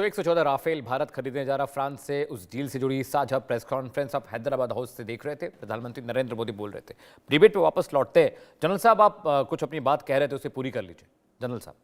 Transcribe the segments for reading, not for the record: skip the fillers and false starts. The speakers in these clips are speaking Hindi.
तो 114 राफेल भारत खरीदने जा रहा। फ्रांस से उस डील से जुड़ी साझा प्रेस कॉन्फ्रेंस आप हैदराबाद हाउस से देख रहे थे। प्रधानमंत्री नरेंद्र मोदी बोल रहे थे। डिबेट पे वापस लौटते हैं। जनरल साहब, आप कुछ अपनी बात कह रहे थे, उसे पूरी कर लीजिए जनरल साहब।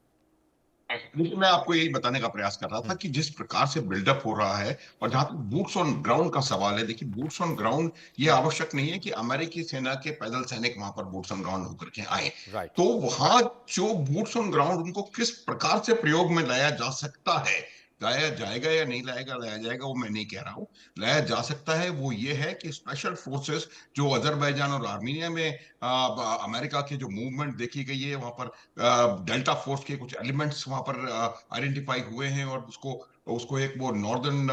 देखिए, मैं आपको यही बताने का प्रयास कर रहा था कि जिस प्रकार से बिल्डअप हो रहा है और जहां तक बूट्स ऑन ग्राउंड का सवाल है, देखिए बूट्स ऑन ग्राउंड ये आवश्यक नहीं है कि अमेरिकी सेना के पैदल सैनिक वहां पर बूट्स ऑन ग्राउंड होकर के आए। राइट। तो वहां जो बूट्स ऑन ग्राउंड उनको किस प्रकार से प्रयोग में लाया जा सकता है, लाया जाएगा या नहीं लाया जाएगा वो मैं नहीं कह रहा हूं। लाया जा सकता है वो ये है कि स्पेशल फोर्सेस जो अजरबैजान और आर्मीनिया में अमेरिका के जो मूवमेंट देखी गई है वहां पर डेल्टा फोर्स के कुछ एलिमेंट्स वहां पर आइडेंटिफाई हुए हैं और उसको उसको एक वो नॉर्दर्न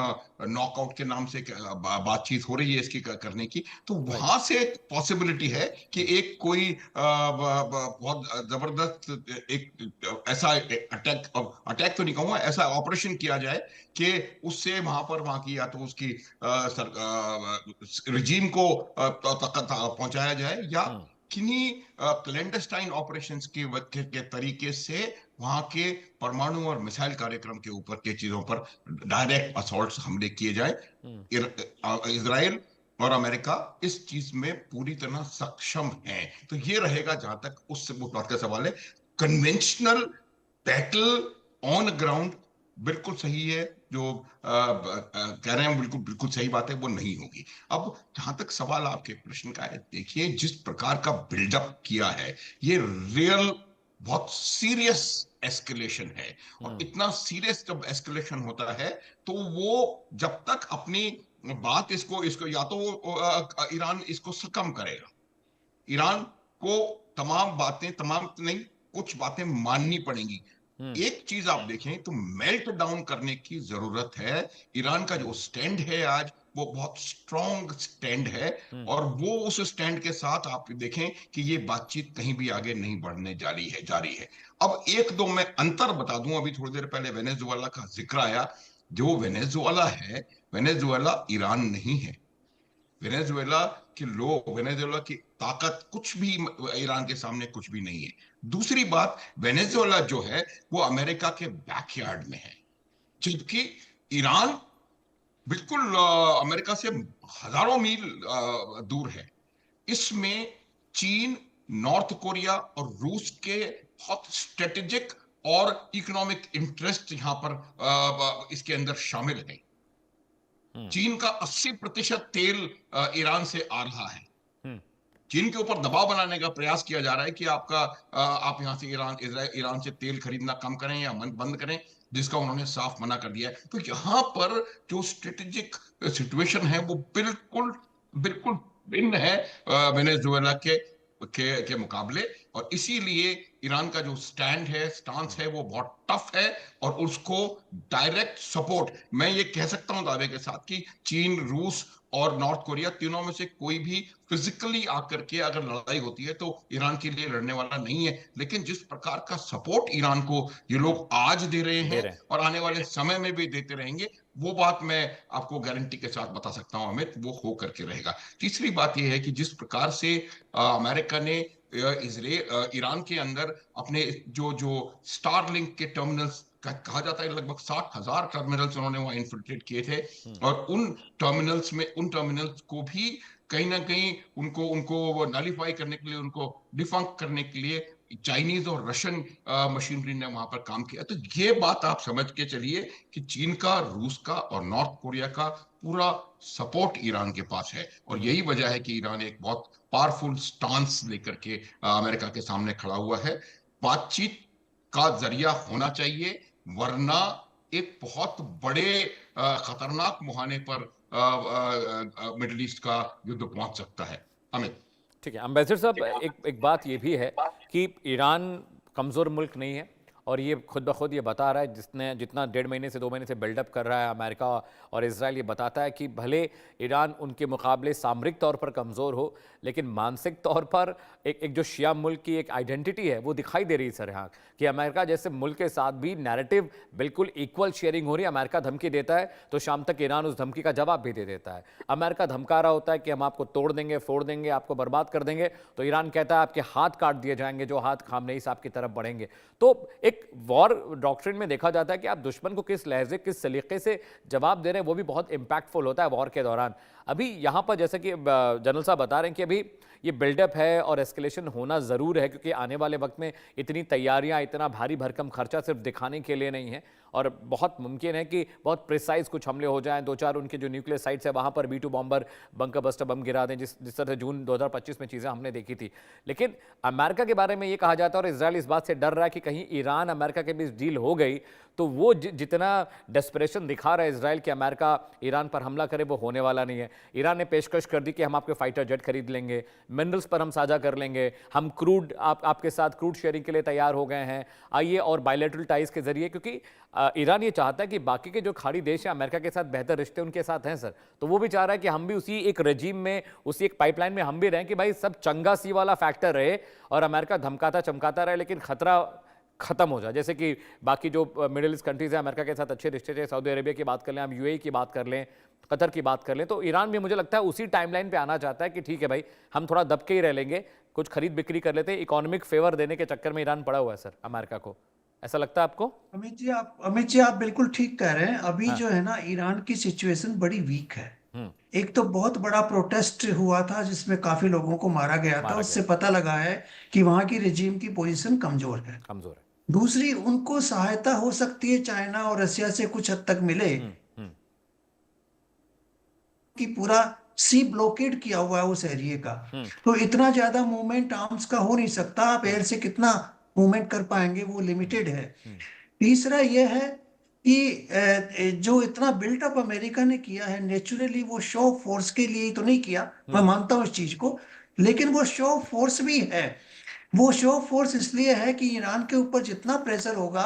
नॉकआउट के नाम से बातचीत हो रही है इसकी करने की। तो राइट। वहां से एक पॉसिबिलिटी है कि एक कोई बहुत जबरदस्त एक ऐसा अटैक, अटैक तो नहीं कहूंगा, ऐसा ऑपरेशन किया जाए कि उससे वहां की या तो उसकी रिजीम को पहुंचाया जाए या हम्म। किन्हीं क्लैंडस्टाइन ऑपरेशंस के तरीके से वहां के परमाणु और मिसाइल कार्यक्रम के ऊपर के चीजों पर डायरेक्ट असॉल्ट हमले किए जाए। हम्म। इसराइल और अमेरिका इस चीज में पूरी तरह सक्षम है। तो ये रहेगा जहां तक उस बात का सवाल है। कन्वेंशनल बैटल ऑन ग्राउंड बिल्कुल सही है, जो कह रहे हैं बिल्कुल बिल्कुल सही बात है, वो नहीं होगी। अब जहां तक सवाल आपके प्रश्न का है, देखिए जिस प्रकार का बिल्डअप किया है ये रियल बहुत सीरियस एस्केलेशन है। और हम्म। इतना सीरियस जब एस्केलेशन होता है तो वो जब तक अपनी बात इसको इसको या तो वो ईरान इसको सकम करेगा। ईरान को तमाम बातें, तमाम नहीं, कुछ बातें माननी पड़ेंगी। हम्म। एक चीज आप देखें तो मेल्ट डाउन करने की जरूरत है। ईरान का जो स्टैंड है आज वो बहुत स्ट्रांग स्टैंड है। हम्म। और वो उस स्टैंड के साथ आप देखें कि ये बातचीत कहीं भी आगे नहीं बढ़ने जा रही है। अब एक दो मैं अंतर बता दूं। अभी थोड़ी देर पहले वेनेजुएला का जिक्र आया। जो वेनेजुएला है, वेनेजुएला ईरान नहीं है। वेनेजुएला के लोग, वेनेजुएला की ताकत कुछ भी ईरान के सामने कुछ भी नहीं है। दूसरी बात, वेनेजुएला जो है वो अमेरिका के बैकयार्ड में है, जबकि ईरान बिल्कुल अमेरिका से हजारों मील दूर है। इसमें चीन, नॉर्थ कोरिया और रूस के बहुत स्ट्रेटेजिक और इकोनॉमिक इंटरेस्ट यहां पर इसके अंदर शामिल है। हम्म। चीन का 80% तेल ईरान से आ रहा है। हम्म। चीन के ऊपर दबाव बनाने का प्रयास किया जा रहा है कि आप यहां से ईरान से तेल खरीदना कम करें या बंद करें, जिसका उन्होंने साफ मना कर दिया है। तो यहां पर जो स्ट्रेटेजिक सिचुएशन है वो बिल्कुल बिल्कुल भिन्न है वेनेजुएला के मुकाबले। और इसीलिए ईरान का जो स्टैंड है, स्टांस है, वो बहुत टफ है। और उसको डायरेक्ट सपोर्ट मैं ये कह सकता हूं दावे के साथ कि चीन, रूस और नॉर्थ कोरिया तीनों में से कोई भी फिजिकली आकर के अगर लड़ाई होती है तो ईरान के लिए लड़ने वाला नहीं है। लेकिन जिस प्रकार का सपोर्ट ईरान को ये लोग आज दे रहे दे हैं रहे हैं। और आने वाले समय में भी देते रहेंगे, वो बात मैं आपको गारंटी के साथ बता सकता हूं अमित, वो हो करके रहेगा। तीसरी बात यह है कि जिस प्रकार से अमेरिका ने ईरान के अंदर अपने जो जो स्टारलिंक के टर्मिनल्स कहा जाता है, लगभग 60,000 टर्मिनल्स उन्होंने वहां इन्फिल्ट्रेट किए थे। हम्म। और उन टर्मिनल्स को भी कहीं ना कहीं उनको उनको नलीफाई करने के लिए, उनको डिफंक करने के लिए चाइनीज और रशियन मशीनरी ने वहां पर काम किया। तो ये बात आप समझ के चलिए कि चीन का, रूस का और नॉर्थ कोरिया का पूरा सपोर्ट ईरान के पास है। और हम्म। यही वजह है कि ईरान एक बहुत पावरफुल स्टांस लेकर के अमेरिका के सामने खड़ा हुआ है। बातचीत का जरिया होना चाहिए, वरना एक बहुत बड़े खतरनाक मुहाने पर मिडिल ईस्ट का युद्ध पहुंच सकता है अमित। ठीक है अम्बेसडर साहब, एक एक बात ये भी है कि ईरान कमज़ोर मुल्क नहीं है। और ये खुद ब खुद ये बता रहा है, जिसने जितना 1.5 महीने से 2 महीने से बिल्डअप कर रहा है अमेरिका और इसराइल, ये बताता है कि भले ईरान उनके मुकाबले सामरिक तौर पर कमज़ोर हो, लेकिन मानसिक तौर पर एक जो शिया मुल्क की एक आइडेंटिटी है वो दिखाई दे रही है सर यहाँ, कि अमेरिका जैसे मुल्क के साथ भी नैरेटिव बिल्कुल इक्वल शेयरिंग हो रही है। अमेरिका धमकी देता है तो शाम तक ईरान उस धमकी का जवाब भी दे देता है। अमेरिका धमका रहा होता है कि हम आपको तोड़ देंगे, फोड़ देंगे, आपको बर्बाद कर देंगे, तो ईरान कहता है आपके हाथ काट दिए जाएंगे जो हाथ खामनेई साहब की तरफ बढ़ेंगे। तो एक एक वॉर डॉक्ट्रिन में देखा जाता है कि आप दुश्मन को किस लहजे किस सलीके से जवाब दे रहे हैं वो भी बहुत इंपैक्टफुल होता है वॉर के दौरान। अभी यहाँ पर जैसे कि जनरल साहब बता रहे हैं कि अभी ये बिल्डअप है और एस्केलेशन होना ज़रूर है, क्योंकि आने वाले वक्त में इतनी तैयारियां, इतना भारी भरकम खर्चा सिर्फ दिखाने के लिए नहीं है, और बहुत मुमकिन है कि बहुत प्रिसाइज कुछ हमले हो जाएं, 2-4 उनके जो न्यूक्लियर साइट्स है वहाँ पर B-2 bomber, bunker buster bomb गिरा दें, जिस तरह से जून 2025 में चीज़ें हमने देखी थी। लेकिन अमेरिका के बारे में ये कहा जाता है, और इसराइल इस बात से डर रहा है कि कहीं ईरान अमेरिका के बीच डील हो गई तो वो जितना डेस्परेशन दिखा रहा है इसराइल कि अमेरिका ईरान पर हमला करे, वो होने वाला नहीं है। ईरान ने पेशकश कर दी कि हम आपके फाइटर जेट खरीद लेंगे, मिनरल्स पर हम साझा कर लेंगे, हम क्रूड आपके साथ क्रूड शेयरिंग के लिए तैयार हो गए हैं, आइए, और बायलैटरल टाइज के जरिए, क्योंकि ईरान ये चाहता है कि बाकी के जो खाड़ी देश हैं अमेरिका के साथ बेहतर रिश्ते उनके साथ हैं सर, तो वो भी चाह रहा है कि हम भी उसी एक रजीम में, उसी एक पाइपलाइन में हम भी रहें कि भाई सब चंगा सी वाला फैक्टर रहे और अमेरिका धमकाता चमकाता रहे लेकिन खतरा खत्म हो जाए। जैसे कि बाकी जो मिडिल ईस्ट कंट्रीज हैं अमेरिका के साथ अच्छे रिश्ते थे, सऊदी अरेबिया की बात कर लें, हम UAE की बात कर लें, कतर की बात कर लें, तो ईरान भी मुझे लगता है उसी टाइमलाइन पे आना चाहता है कि ठीक है भाई, हम थोड़ा दबके ही रह लेंगे, कुछ खरीद बिक्री कर लेते हैं। इकोनॉमिक फेवर देने के चक्कर में ईरान पड़ा हुआ है सर अमेरिका को, ऐसा लगता है आपको? अमित जी आप बिल्कुल ठीक कह रहे हैं। अभी हाँ। जो है ना, ईरान की सिचुएशन बड़ी वीक है। हम्म। एक तो बहुत बड़ा प्रोटेस्ट हुआ था जिसमें काफी लोगों को मारा गया था, मारा उससे गया, पता लगा है कि वहां की रिजीम की पोजीशन कमजोर है। कमजोर है। दूसरी, उनको सहायता हो सकती है चाइना और रशिया से कुछ हद तक मिले, हम्म। कि पूरा सी ब्लॉकेड किया हुआ है उस एरिया का, हम्म। तो इतना ज्यादा मूवमेंट आर्म्स का हो नहीं सकता। आप एयर से कितना मूवमेंट कर पाएंगे, वो लिमिटेड है। तीसरा यह है कि जो इतना बिल्टअप अमेरिका ने किया है, नेचुरली वो शो फोर्स के लिए ही तो नहीं किया, मैं मानता हूं इस चीज को, लेकिन वो शो फोर्स भी है। वो शो फोर्स इसलिए है कि ईरान के ऊपर जितना प्रेशर होगा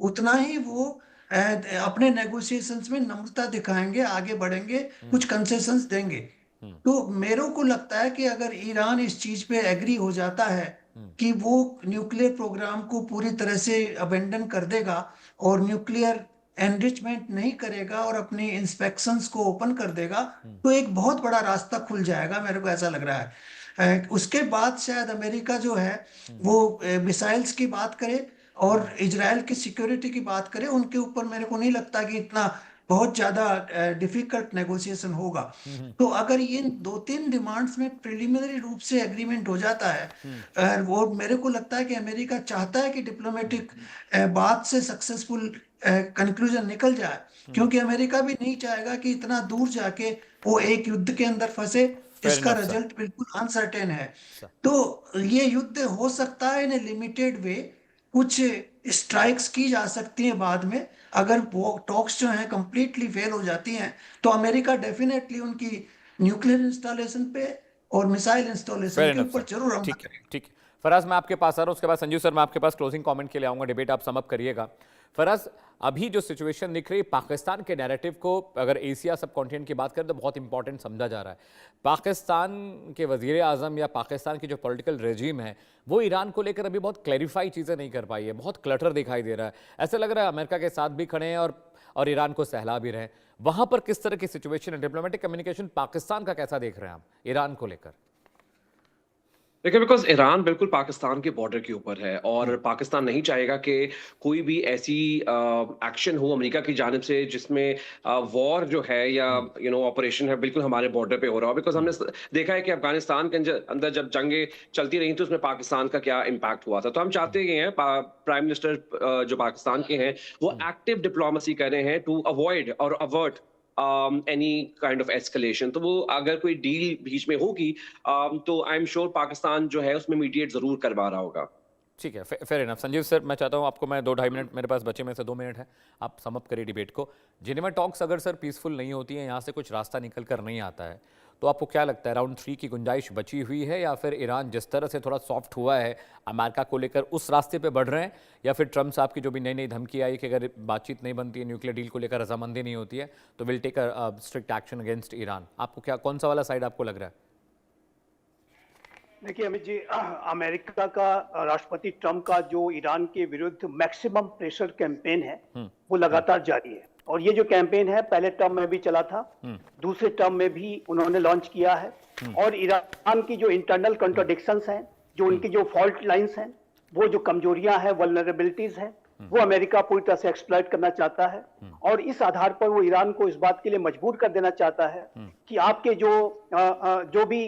उतना ही वो अपने नेगोशिएशंस में नम्रता दिखाएंगे, आगे बढ़ेंगे, कुछ कंसेशंस देंगे। तो मेरे को लगता है कि अगर ईरान इस चीज पे एग्री हो जाता है कि वो न्यूक्लियर प्रोग्राम को पूरी तरह से अबेंडन कर देगा और न्यूक्लियर एनरिचमेंट नहीं करेगा और अपनी इंस्पेक्शंस को ओपन कर देगा, तो एक बहुत बड़ा रास्ता खुल जाएगा, मेरे को ऐसा लग रहा है। उसके बाद शायद अमेरिका जो है वो मिसाइल्स की बात करे और इजराइल की सिक्योरिटी की बात करे। उनके ऊपर मेरे को नहीं लगता कि इतना बहुत ज्यादा डिफिकल्ट नेगोशिएशन होगा। तो अगर ये 2-3 डिमांड्स में प्रिलिमिनरी रूप से एग्रीमेंट हो जाता है, वो मेरे को लगता है कि अमेरिका चाहता है कि डिप्लोमेटिक बात से सक्सेसफुल कंक्लूजन निकल जाए, क्योंकि अमेरिका भी नहीं चाहेगा कि इतना दूर जाके वो एक युद्ध के अंदर फंसे जिसका रिजल्ट बिल्कुल अनसर्टेन है। तो ये युद्ध हो सकता है इन लिमिटेड वे, कुछ स्ट्राइक्स की जा सकती हैं बाद में। अगर वो टॉक्स जो हैं कंप्लीटली फेल हो जाती हैं तो अमेरिका डेफिनेटली उनकी न्यूक्लियर इंस्टॉलेशन पे और मिसाइल इंस्टॉलेशन के ऊपर जरूर हमला ठीक है, करेगा। ठीक है। फराज, मैं आपके पास आ रहा हूँ, उसके बाद संजीव सर मैं आपके पास क्लोजिंग कमेंट के लिए आऊंगा, डिबेट आप समअप करिएगा। फराज, अभी जो सिचुएशन दिख रही है, पाकिस्तान के नैरेटिव को अगर एशिया सब कॉन्टिनेंट की बात करें तो बहुत इंपॉर्टेंट समझा जा रहा है। पाकिस्तान के वजीर आजम या पाकिस्तान की जो पॉलिटिकल रेजिम है वो ईरान को लेकर अभी बहुत क्लैरिफाई चीज़ें नहीं कर पाई है, बहुत क्लटर दिखाई दे रहा है। ऐसा लग रहा है अमेरिका के साथ भी खड़े हैं और ईरान को सहला भी रहे हैं। वहां पर किस तरह की सिचुएशन है? डिप्लोमेटिक कम्युनिकेशन पाकिस्तान का कैसा देख रहे हैं आप ईरान को लेकर? देखिए, बिकॉज ईरान बिल्कुल पाकिस्तान के बॉर्डर के ऊपर है और पाकिस्तान नहीं चाहेगा कि कोई भी ऐसी एक्शन हो अमेरिका की जानिब से जिसमें वॉर जो है या ऑपरेशन है बिल्कुल हमारे बॉर्डर पे हो रहा हो। बिकॉज हमने देखा है कि अफगानिस्तान के अंदर जब जंगें चलती रही तो उसमें पाकिस्तान का क्या इम्पैक्ट हुआ था। तो हम चाहते हैं प्राइम मिनिस्टर जो पाकिस्तान के हैं वो एक्टिव डिप्लोमेसी कर रहे हैं टू अवॉइड और avert any kind of escalation. तो वो अगर कोई डील बीच में होगी तो आई एम श्योर पाकिस्तान जो है उसमें मीडिएट जरूर करवा रहा होगा। ठीक है, फेयर इनफ। संजीव सर, मैं चाहता हूं आपको, मैं 2-2.5 मिनट मेरे पास बचे में से 2 मिनट है, आप समअप करिए डिबेट को। जिनेवा टॉक्स अगर सर पीसफुल नहीं होती है, यहाँ से कुछ रास्ता निकल कर नहीं आता है, तो आपको क्या लगता है राउंड 3 की गुंजाइश बची हुई है, या फिर ईरान जिस तरह से थोड़ा सॉफ्ट हुआ है अमेरिका को लेकर उस रास्ते पे बढ़ रहे हैं, या फिर ट्रम्प साहब की जो भी नई नई धमकी आई कि अगर बातचीत नहीं बनती है, न्यूक्लियर डील को लेकर रजामंदी नहीं होती है तो will take a strict action against Iran? आपको क्या, कौन सा वाला साइड आपको लग रहा है? देखिए अमित जी, अमेरिका का राष्ट्रपति ट्रम्प का जो ईरान के विरुद्ध मैक्सिमम प्रेशर कैंपेन है वो लगातार जारी है। और ये जो कैंपेन है पहले टर्म में भी चला था, दूसरे टर्म में भी उन्होंने लॉन्च किया है। और ईरान की जो इंटरनल कॉन्ट्रडिक्शंस हैं, जो उनकी जो फॉल्ट लाइंस हैं, वो जो कमजोरियां हैं, वल्नरेबिलिटीज हैं, वो अमेरिका पूरी तरह से एक्सप्लॉइट करना चाहता है और इस आधार पर वो ईरान को इस बात के लिए मजबूर कर देना चाहता है कि आपके जो भी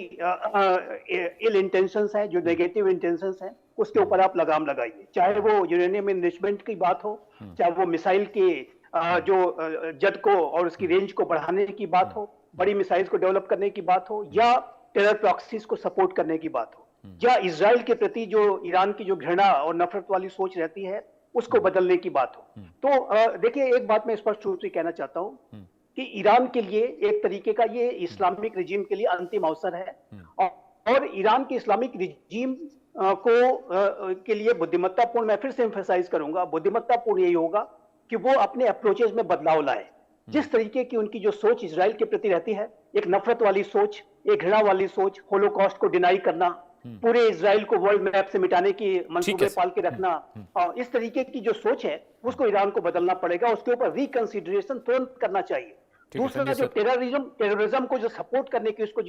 इल इंटेंशंस हैं, जो नेगेटिव इंटेंशंस हैं, उसके ऊपर आप लगाम लगाइए। चाहे वो यूरेनियम एनरिचमेंट की बात हो, चाहे वो मिसाइल के जो जद को और उसकी रेंज को बढ़ाने की बात हो, बड़ी मिसाइल्स को डेवलप करने की बात हो, या टेरर प्रॉक्सीज को सपोर्ट करने की बात हो, या इजराइल के प्रति जो ईरान की जो घृणा और नफरत वाली सोच रहती है उसको बदलने की बात हो। तो देखिए, एक बात मैं स्पष्ट रूप से कहना चाहता हूं कि ईरान के लिए एक तरीके का ये इस्लामिक रिजीम के लिए अंतिम अवसर है और ईरान के इस्लामिक रिजीम के लिए बुद्धिमत्तापूर्ण, मैं फिर से एम्फेसाइज करूंगा, बुद्धिमत्तापूर्ण यही होगा कि वो अपने अप्रोचेज में बदलाव लाए। जिस तरीके की उनकी जो सोच इजराइल के प्रति रहती है, एक नफरत वाली सोच, एक घृणा वाली सोच, होलोकॉस्ट को डिनाई करना, पूरे इजराइल को वर्ल्ड मैप से मिटाने की मंसूबे पाल के रखना, इस तरीके की जो सोच है उसको ईरान को बदलना पड़ेगा, उसके ऊपर रिकंसिडरेशन तुरंत करना चाहिए। दूसरा, जो टेररिज्म को जो सपोर्ट करने की उसको